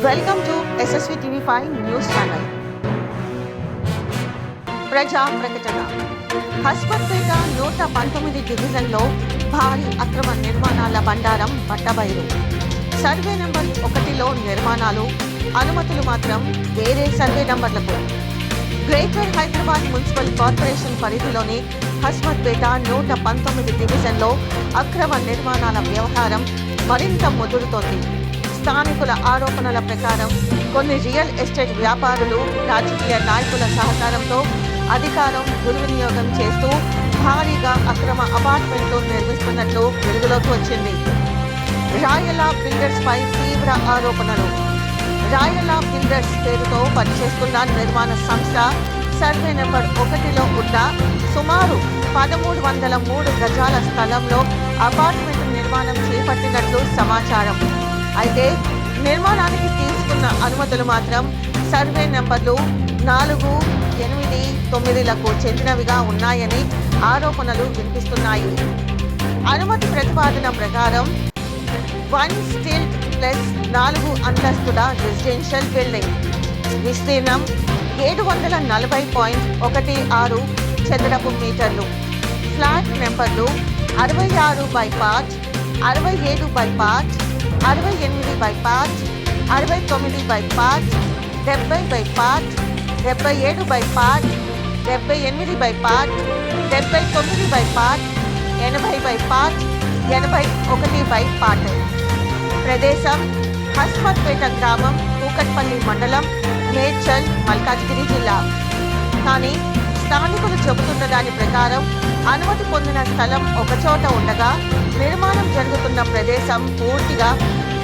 Welcome to SSV TV5 news channel. ప్రజా ప్రకటన. హస్మత్పేట 119 డివిజన్లో భారీ అక్రమ నిర్మాణాల బండారం బట్టబయలు. సర్వే నెంబర్ 1లో నిర్మాణాలు, అనుమతులు మాత్రం వేరే సర్వే నంబర్లకు. గ్రేటర్ హైదరాబాద్ మున్సిపల్ కార్పొరేషన్ పరిధిలోని హస్మత్పేట 119 డివిజన్లో అక్రమ నిర్మాణాల వ్యవహారం మరింత ముదురుతోంది. స్థానికుల ఆరోపణల ప్రకారం కొన్ని రియల్ ఎస్టేట్ వ్యాపారులు రాజకీయ నాయకుల సహకారంతో అధికారం దుర్వినియోగం చేస్తూ భారీగా అక్రమ అపార్ట్మెంట్లు నిర్మిస్తున్నట్లు వెలుగులోకి వచ్చింది. రాయల బిల్డర్స్ పై తీవ్ర ఆరోపణలు. రాయల బిల్డర్స్ పేరుతో పనిచేస్తున్న నిర్మాణ సంస్థ సర్వే నెంబర్ 1లో ఉన్న సుమారు 1303 గజాల స్థలంలో అపార్ట్మెంట్ నిర్మాణం చేపట్టినట్లు సమాచారం. అయితే నిర్మాణానికి తీసుకున్న అనుమతులు మాత్రం సర్వే నెంబర్లు 4, 8, 9లకు చెందినవిగా ఉన్నాయని ఆరోపణలు వినిపిస్తున్నాయి. అనుమతి ప్రతిపాదన ప్రకారం 1 స్టిల్ట్ ప్లస్ 4 అంతస్తుల రెసిడెన్షియల్ బిల్డింగ్, విస్తీర్ణం 740.16 చదరపు మీటర్లు, ఫ్లాట్ నెంబర్లు 66 by part, 67 by part, 68 by part, 69 by part, 70 by part, 77 by part, 78 by part, 79 by part, 80 by part, 81 by part. ప్రదేశం హస్మత్పేట గ్రామం, కూకట్పల్లి మండలం, మేడ్చల్, మల్కాజ్గిరి జిల్లా. కానీ స్థానికులు చెబుతున్న దాని ప్రకారం అనుమతి పొందిన స్థలం ఒకచోట ఉండగా నిర్మాణం జరుగుతున్న ప్రదేశం పూర్తిగా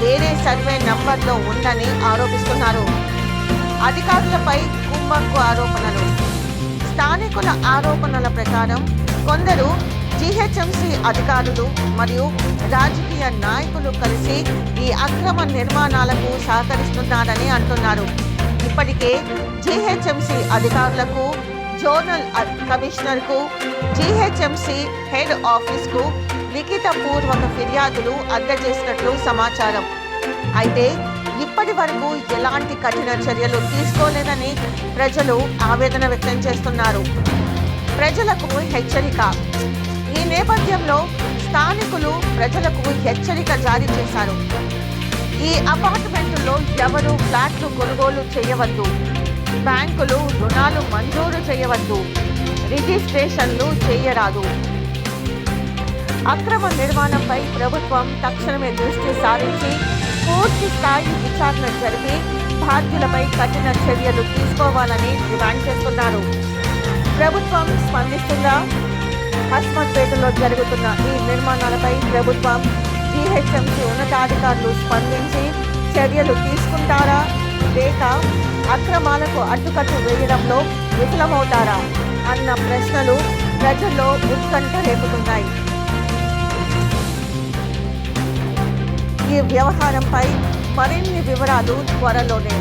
వేరే సర్వే నంబర్లో ఉందని ఆరోపిస్తున్నారు. అధికారులపై కుమ్మక్కు ఆరోపణలు. స్థానికుల ఆరోపణల ప్రకారం కొందరు GHMC అధికారులు మరియు రాజకీయ నాయకులు కలిసి ఈ అక్రమ నిర్మాణాలకు సహకరిస్తున్నారని అంటున్నారు. ఇప్పటికే GHMC అధికారులకు, జోనల్ కమిషనర్కు, GHMC హెడ్ ఆఫీస్కు లిఖిత పూర్వక ఫిర్యాదులు అందజేసినట్లు సమాచారం. అయితే ఇప్పటి వరకు ఎలాంటి కఠిన చర్యలు తీసుకోలేదని ప్రజలు ఆవేదన వ్యక్తం చేస్తున్నారు. ప్రజలకు హెచ్చరిక. ఈ నేపథ్యంలో స్థానికులు ప్రజలకు హెచ్చరిక జారీ చేశారు. ఈ అపార్ట్మెంటులో ఎవరు ఫ్లాట్లు కొనుగోలు చేయవద్దు, బ్యాంకులు రుణాలు మంజూరు చేయవద్దు, రిజిస్ట్రేషన్లు చేయరాదు. అక్రమ నిర్మాణంపై ప్రభుత్వం తక్షణమే దృష్టి సారించి పూర్తి స్థాయి విచారణ జరిపి బాధ్యులపై కఠిన చర్యలు తీసుకోవాలని డిమాండ్ చేస్తున్నారు. ప్రభుత్వం స్పందిస్తుందా? హస్మత్పేటలో జరుగుతున్న ఈ నిర్మాణాలపై ప్రభుత్వం, GHMC ఉన్నతాధికారులు స్పందించి చర్యలు తీసుకుంటారా, లేక అక్రమాలకు అడ్డుకట్టు వేయడంలో విఫలమవుతారా అన్న ప్రశ్నలు ప్రజల్లో ఉత్కంఠ రేపుతున్నాయి. ఈ వ్యవహారంపై మరిన్ని వివరాలు త్వరలోనే.